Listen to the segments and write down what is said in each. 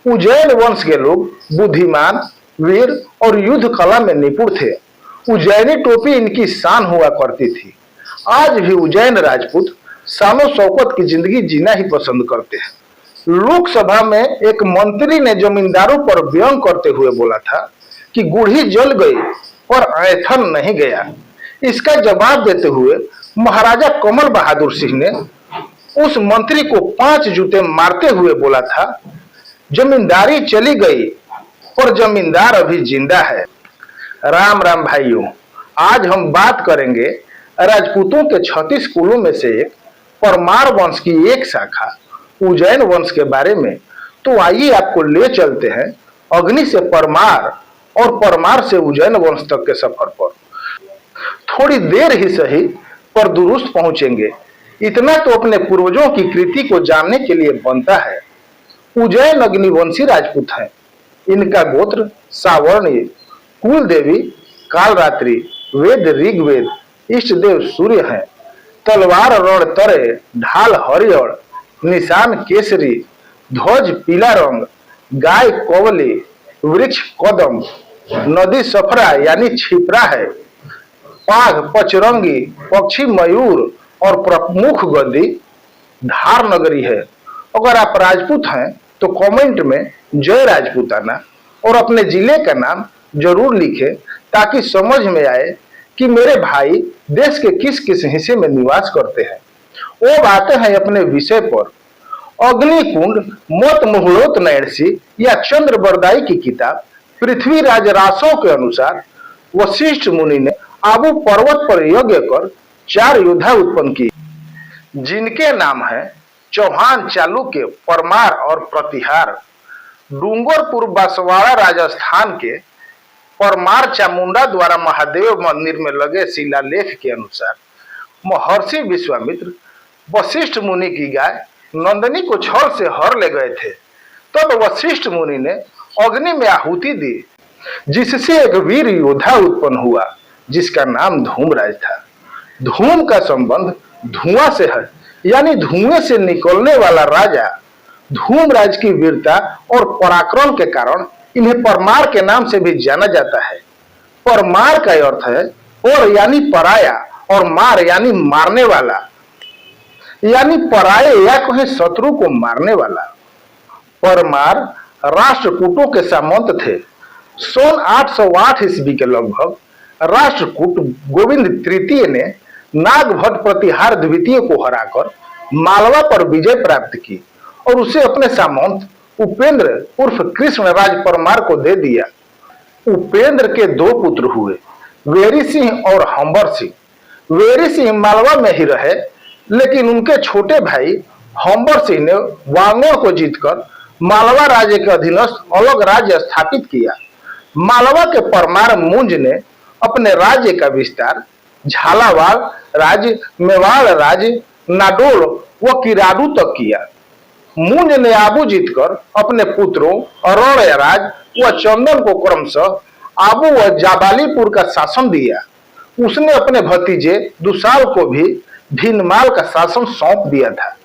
उज्जैन वंश के लोग बुद्धिमान, वीर और युद्ध कला में निपुण थे। उज्जैनी टोपी इनकी शान हुआ करती थी। आज भी उज्जैन राजपूत शानो शौकत की जिंदगी जीना ही पसंद करते हैं। लोकसभा में एक मंत्री ने जमींदारों पर व्यंग करते हुए बोला था कि गुढ़ी जल गई पर ऐठन नहीं गया। इसका जवाब देते हुए महाराजा कमल बहादुर सिंह ने उस मंत्री को 5 जूते मारते हुए बोला था, जमींदारी चली गई पर जमींदार अभी जिंदा है। राम राम भाइयों, आज हम बात करेंगे राजपूतों के 36 कुलों में से एक परमार वंश की एक शाखा उज्जैन वंश के बारे में। तो आइए आपको ले चलते हैं अग्नि से परमार और परमार से उज्जैन वंश तक के सफर पर। थोड़ी देर ही सही पर दुरुस्त पहुंचेंगे, इतना तो अपने पूर्वजों की कृति को जानने के लिए बनता है। उज्जैन अग्निवंशी राजपूत हैं। इनका गोत्र सावर्णीय, कुल देवी कालरात्रि, वेद ऋग्वेद, इष्ट देव सूर्य हैं। तलवार रण तरे, ढाल हरिहर, निशान केसरी, ध्वज पीला रंग, गाय कोवली, वृक्ष कदम, नदी सफरा यानी छिपरा है, पाघ पचरंगी, पक्षी मयूर और प्रमुख गद्दी धार नगरी है। अगर आप राजपूत हैं तो कमेंट में जय राजपूताना और अपने जिले का नाम जरूर लिखें ताकि समझ में आए कि मेरे भाई देश के किस किस हिस्से में निवास करते हैं। वो आते हैं अपने विषय पर। अग्निकुंड मत मुहलोत नैणसी या चंद्र बरदाई की किताब पृथ्वीराज रासों के अनुसार वशिष्ठ मुनि ने आबू पर्वत पर यज्ञ कर 4 योद्धा उत्पन्न किए, जिनके नाम है चौहान, चालुक्य, परमार और प्रतिहार। डूंगरपुर बांसवाड़ा राजस्थान के परमार चामुंडा द्वारा महादेव मंदिर में लगे शिलालेख के अनुसार महर्षि विश्वामित्र वशिष्ठ मुनि की गाय नंदिनी को छल से हर ले गए थे। तब वशिष्ठ मुनि ने अग्नि में आहुति दी, जिससे एक वीर योद्धा उत्पन्न हुआ जिसका नाम धूमराज था। धूम का संबंध धुआं से है, यानी धुएं से निकलने वाला राजा। धूमराज की वीरता और पराक्रम के कारण इन्हें परमार के नाम से भी जाना जाता है। परमार का अर्थ है पर यानी पराया और मार यानी मारने वाला, यानी पराये या कहें शत्रु को मारने वाला। परमार राष्ट्रकूटों के सामंत थे। सन 808 ईस्वी के लगभग राष्ट्रकूट गोविंद तृतीय ने नागभट्ट प्रतिहार द्वितीय को हराकर मालवा पर विजय प्राप्त की और उसे अपने सामंत उपेंद्र उर्फ कृष्णराज परमार को दे दिया। उपेंद्र के 2 पुत्र हुए, वेरी सिंह और हंबर सिंह। वेरी सिंह मालवा में ही रहे, लेकिन उनके छोटे भाई हंबर सिंह ने वांगड़ को जीतकर मालवा राज्य के अधीनस्थ अलग राज्य स्थापित किया। मालवा के परमार मुंज ने अपने राज्य का विस्तार झालावाड़ राज्य, मेवाड़ राज्य, नाडोल व किराडू तक किया। मुंज ने आबू जीतकर अपने पुत्रों अरण्यराज व चंदन को क्रमशः आबू व जाबालीपुर का शासन दिया। उसने अपने भतीजे दुसाल को भी भीनमाल का शासन सौंप दिया था।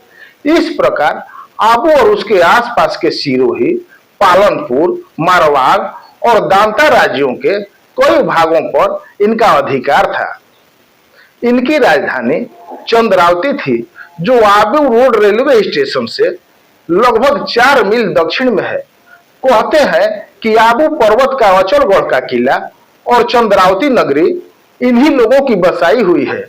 इस प्रकार आबू और उसके आसपास के सिरोही, पालनपुर, मारवाड़ और दांता राज्यों के कई भागों पर इनका अधिकार था। इनकी राजधानी चंद्रावती थी, जो आबू रोड रेलवे स्टेशन से लगभग 4 मील दक्षिण में है। कहते हैं कि आबू पर्वत का अचलगढ़ का किला और चंद्रावती नगरी इन्हीं लोगों की बसाई हुई है।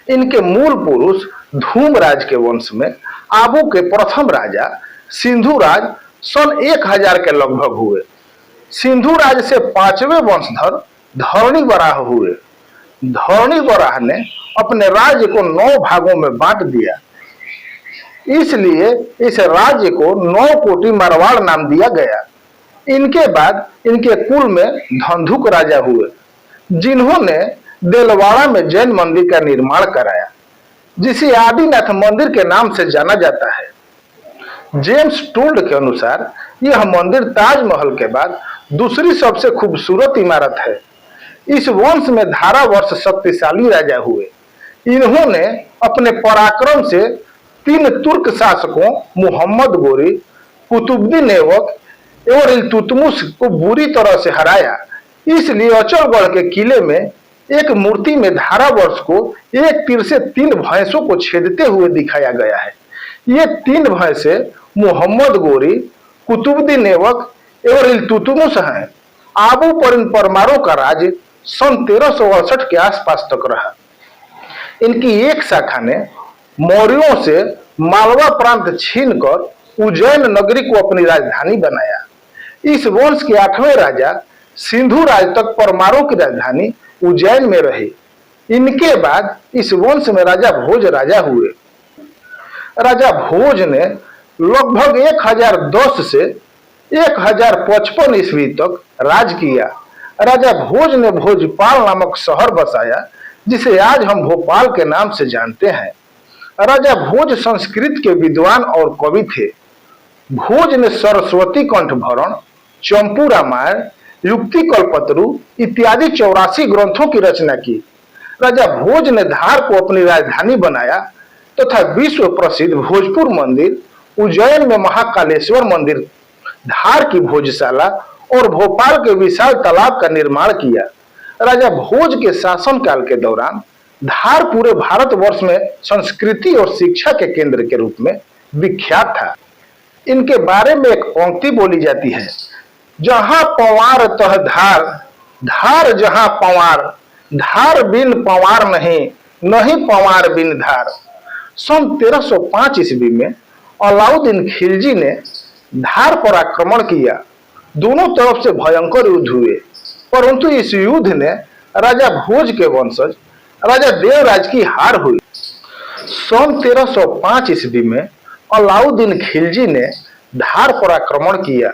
इनके मूल पुरुष धूमराज के वंश में आबू के प्रथम राजा सिंधुराज सन 1000 के लगभग हुए। सिंधुराज से 5वें वंशधर धरणी बराह हुए। धरणी बराह ने अपने राज्य को 9 भागों में बांट दिया, इसलिए इस राज्य को 9 कोटि मारवाड़ नाम दिया गया। इनके बाद इनके कुल में धंधुक राजा हुए, जिन्होंने देलवाड़ा में जैन मंदिर का निर्माण कराया, जिसे आदिनाथ मंदिर के नाम से जाना जाता है। जेम्स टूल्ड के अनुसार यह मंदिर ताजमहल के बाद दूसरी सबसे खूबसूरत इमारत है। इस वंश में धारावर्ष शक्तिशाली राजा हुए। इन्होंने अपने पराक्रम से 3 तुर्क शासकों मुहम्मद गोरी, कुतुबुद्दीन ऐबक और इल्तुतमिश को बुरी तरह से हराया। इसलिए अचलगढ़ के किले में एक मूर्ति में धारावर्ष को एक तीर से 3 भैंसों को छेदते हुए दिखाया गया है। ये 3 भैंसे मोहम्मद गोरी, कुतुबुद्दीन ऐबक और इल्तुतमिश हैं। आबू पर इन परमारों का राज सन 1368 के आसपास तक रहा। इनकी एक शाखा ने मौर्यों से मालवा प्रांत छीनकर उज्जैन नगरी को अपनी राजधानी बनाया। इस वंश के 8वें राजा सिंधु राज तक परमारों की राजधानी उज्जैन में रहे। इनके बाद इस वंश में राजा भोज राजा हुए। राजा भोज ने लगभग 1010 से 1055 ईस्वी तक राज किया। राजा भोज ने भोजपाल नामक शहर बसाया, जिसे आज हम भोपाल के नाम से जानते हैं। राजा भोज संस्कृत के विद्वान और कवि थे। भोज ने सरस्वती कंठ भरण, चंपू रामायण, युक्ति कल्पतरु इत्यादि 84 ग्रंथों की रचना की। राजा भोज ने धार को अपनी राजधानी बनाया तथा विश्व प्रसिद्ध भोजपुर मंदिर, उज्जैन में महाकालेश्वर मंदिर, धार की भोजशाला और भोपाल के विशाल तालाब का निर्माण किया। राजा भोज के शासनकाल के दौरान धार पूरे भारतवर्ष में संस्कृति और शिक्षा के केंद्र के रूप में विख्यात था। इनके बारे में एक पंक्ति बोली जाती है, जहां पवार तह धार, धार जहां पवार, धार बिन पवार नहीं, नहीं पवार बिन धार। सन 1305 ईस्वी में अलाउद्दीन खिलजी ने धार पर आक्रमण किया। दोनों तरफ से भयंकर युद्ध हुए, परंतु इस युद्ध ने राजा भोज के वंशज राजा देवराज की हार हुई। सन 1305 ईस्वी में अलाउद्दीन खिलजी ने धार पर आक्रमण किया।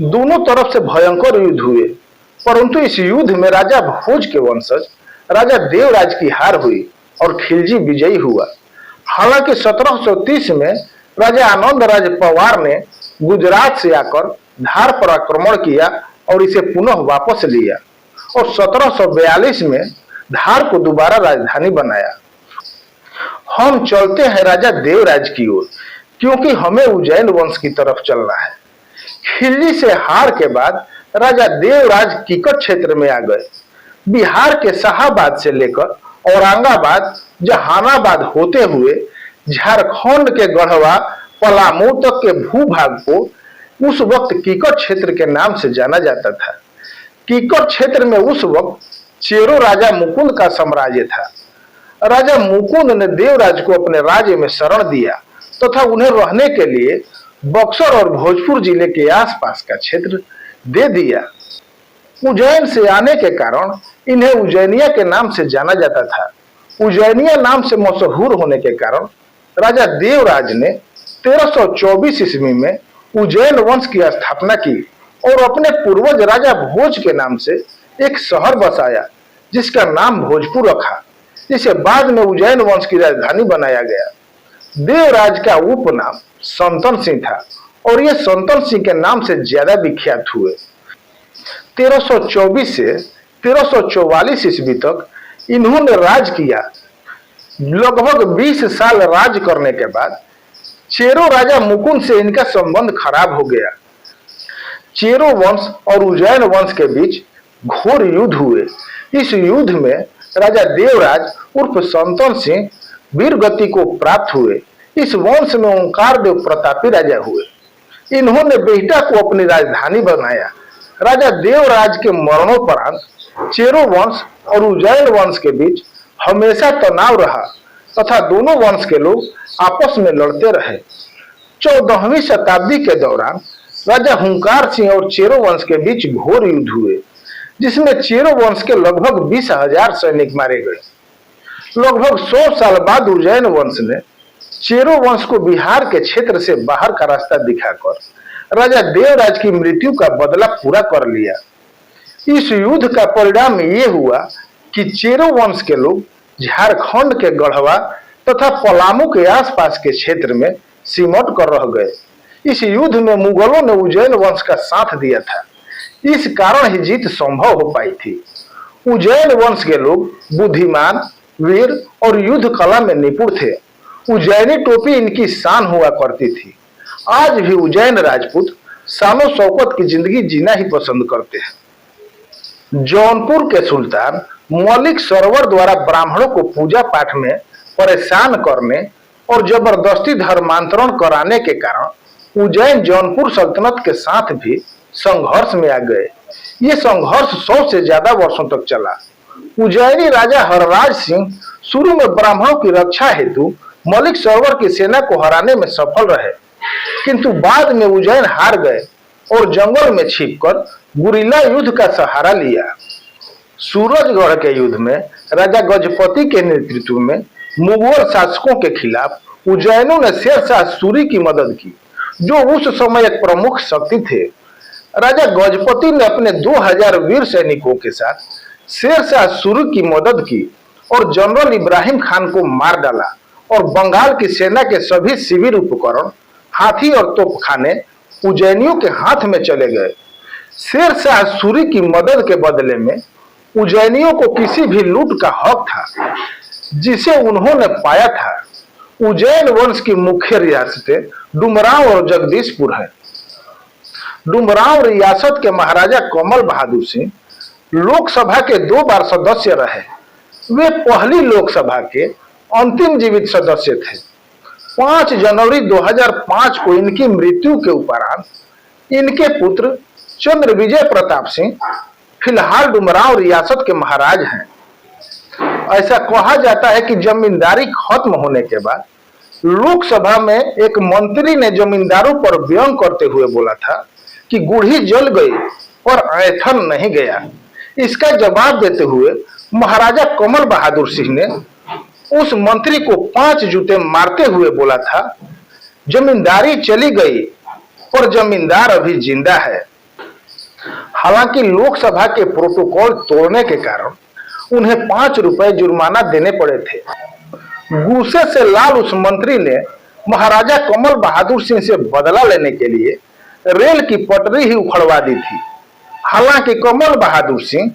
दोनों तरफ से भयंकर युद्ध हुए, परंतु इस युद्ध में राजा भोज के वंशज राजा देवराज की हार हुई और खिलजी विजयी हुआ। हालांकि 1730 में राजा आनंद राज पवार ने गुजरात से आकर धार पर आक्रमण किया और इसे पुनः वापस लिया और 1742 में धार को दोबारा राजधानी बनाया। हम चलते हैं राजा देवराज की ओर, क्योंकि हमें उज्जैन वंश की तरफ चलना है। खिलजी से हार के बाद राजा देवराज किकट क्षेत्र में आ गए। बिहार के शाहाबाद से लेकर औरंगाबाद, जहानाबाद होते हुए झारखंड के गढ़वा, पलामू तक के भूभाग को उस वक्त किकट क्षेत्र के नाम से जाना जाता था। किकट क्षेत्र में उस वक्त चेरो राजा मुकुंद का साम्राज्य था। राजा मुकुंद ने देवराज को अपने राज्य में शरण दिया तथा उन्हें रहने के लिए बक्सर और भोजपुर जिले के आसपास का क्षेत्र दे दिया। उज्जैन से आने के कारण इन्हें उज्जैनिया के नाम से जाना जाता था। उज्जैनिया नाम से मशहूर होने के कारण राजा देवराज ने 1324 ईस्वी में उज्जैन वंश की स्थापना की और अपने पूर्वज राजा भोज के नाम से एक शहर बसाया, जिसका नाम भोजपुर रखा, जिसे बाद में उज्जैन वंश की राजधानी बनाया गया। देवराज का उपनाम संतन सिंह था और ये संतन सिंह के नाम से ज्यादा विख्यात हुए। 1324 से 1344 ईस्वी तक इन्होंने राज किया। लगभग 20 साल राज करने के बाद चेरो राजा मुकुंद से इनका संबंध खराब हो गया। चेरो वंश और उज्जैन वंश के बीच घोर युद्ध हुए। इस युद्ध में राजा देवराज उर्फ संतन सिंह वीरगति को प्राप्त हुए। इस वंश में ओंकार देव प्रतापी राजा हुए। इन्होंने बेहटा को अपनी राजधानी बनाया। राजा देवराज के मरणोपरांत चेरो वंश और उज्जैन वंश के बीच हमेशा तनाव रहा तथा दोनों वंश के लोग आपस में लड़ते रहे। 14वीं शताब्दी के दौरान राजा हुंकार सिंह और चेरो वंश के बीच घोर युद्ध हुए, जिसमें चेरो वंश के लगभग 20,000 सैनिक मारे गए। लगभग 100 साल बाद उज्जैन वंश ने चेरो वंश को बिहार के क्षेत्र से बाहर का रास्ता दिखाकर राजा देवराज की मृत्यु का बदला पूरा कर लिया। इस युद्ध का परिणाम ये हुआ कि चेरो वंश के लोग झारखंड के गढ़वा तथा पलामू के आसपास के क्षेत्र में सिमट कर रह गए। इस युद्ध में मुगलों ने उज्जैन वंश का साथ दिया था। इस कारण ही जीत संभव हो पाई थी। उज्जैन वंश के लोग बुद्धिमान, वीर और युद्ध कला में निपुण थे। उज्जैनी टोपी इनकी शान हुआ करती थी। आज भी उज्जैन राजपूत शानो शौकत की जिंदगी जीना ही पसंद करते हैं। जौनपुर के सुल्तान मलिक सरोवर द्वारा ब्राह्मणों को पूजा पाठ में परेशान करने और जबरदस्ती धर्मांतरण कराने के कारण उज्जैन जौनपुर सल्तनत के साथ भी संघर्ष में आ गए। ये संघर्ष 100 से ज्यादा वर्षों तक चला। उज्जैनी राजा हरराज सिंह शुरू में ब्राह्मणों की रक्षा हेतु मलिक सरोवर की सेना को हराने में सफल रहे, किंतु बाद में उज्जैन हार गए और जंगल में छिपकर गुरिल्ला युद्ध का सहारा लिया। सूरजगढ़ के युद्ध में राजा गजपति के नेतृत्व में मुगल शासकों के खिलाफ उज्जैनों ने शेरशाह सूरी की मदद की, जो उस समय एक प्रमुख शक्ति थे। राजा गजपति ने अपने 2000 वीर सैनिकों के साथ शेरशाह सूरी की मदद की और जनरल इब्राहिम खान को मार डाला और बंगाल की सेना के सभी शिविर उपकरण, हाथी और तोपखाने उज्जैनियों के हाथ में चले गए। शेरशाह सूरी की मदद के बदले में उज्जैनियों को किसी भी लूट का हक था, जिसे उन्होंने पाया था। उज्जैन वंश की मुख्य रियासतें डुमरांव और जगदीशपुर है। डुमरांव रियासत के महाराजा कमल बहादुर सिंह लोकसभा के 2 बार सदस्य रहे। वे पहली लोकसभा के अंतिम जीवित सदस्य थे। 5 जनवरी 2005 को इनकी मृत्यु के उपरांत इनके पुत्र चंद्र विजय प्रताप सिंह फिलहाल डुमरांव रियासत के महाराज हैं। ऐसा कहा जाता है कि जमींदारी खत्म होने के बाद लोकसभा में एक मंत्री ने जमींदारों पर व्यंग करते हुए बोला था कि गुढ़ी जल गई पर ऐंठन नहीं गया। इसका जवाब देते हुए महाराजा कमल बहादुर सिंह ने उस मंत्री को 5 जूते मारते हुए बोला था, जमींदारी चली गई पर जमींदार अभी जिंदा है। हालांकि लोकसभा के प्रोटोकॉल तोड़ने के कारण उन्हें 5 रुपए जुर्माना देने पड़े थे। गुस्से से लाल उस मंत्री ने महाराजा कमल बहादुर सिंह से बदला लेने के लिए रेल की पटरी ही उखड़वा दी थी। हालांकि कमल बहादुर सिंह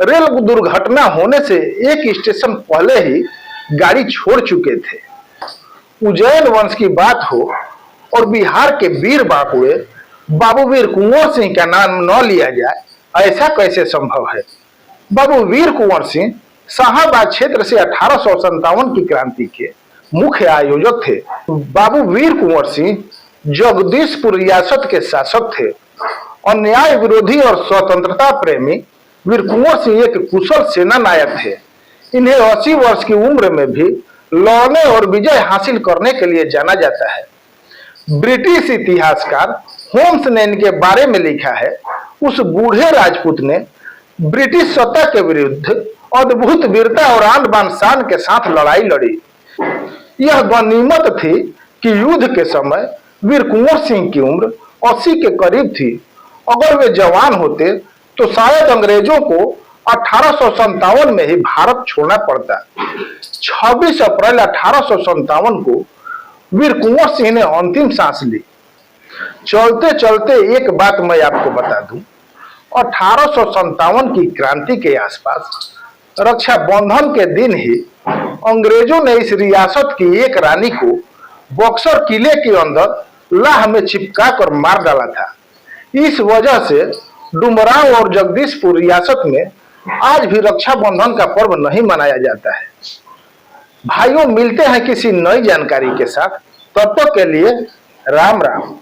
रेल दुर्घटना होने से एक स्टेशन पहले ही गाड़ी छोड़ चुके थे। उज्जैन वंश की बात हो और बिहार के वीर बाकुड़े बाबू वीर कुंवर सिंह का नाम न लिया जाए, ऐसा कैसे संभव है। बाबू वीर कुंवर सिंह शाहाबाद क्षेत्र से 1857 की क्रांति के मुख्य आयोजक थे। बाबू वीर कुंवर सिंह जगदीशपुर रियासत के शासक थे। अन्याय विरोधी और स्वतंत्रता प्रेमी वीर कुंवर सिंह एक कुशल सेना नायक थे। इन्हें 80 वर्ष की उम्र में भी लड़ने और विजय हासिल करने के लिए जाना जाता है। ब्रिटिश इतिहासकार होम्स ने इनके बारे में लिखा है, उस बूढ़े राजपूत ने ब्रिटिश सत्ता के विरुद्ध अद्भुत वीरता और आन बान शान के साथ लड़ाई लड़ी। यह गनीमत थी कि युद्ध के समय वीर कुंवर सिंह की उम्र 80 के करीब थी। अगर वे जवान होते तो शायद अंग्रेजों को 1857 में ही भारत छोड़ना पड़ता। 26 अप्रैल 1857 को वीर कुंवर सिंह ने अंतिम सांस ली। चलते चलते एक बात मैं आपको बता दूं, 1857 की क्रांति के आसपास रक्षाबंधन के दिन ही अंग्रेजों ने इस रियासत की एक रानी को बक्सर किले के अंदर लाह में चिपका कर मार डाला था। इस वजह से डुमरांव और जगदीशपुर रियासत में आज भी रक्षाबंधन का पर्व नहीं मनाया जाता है। भाइयों, मिलते हैं किसी नई जानकारी के साथ। तब तक के लिए राम राम।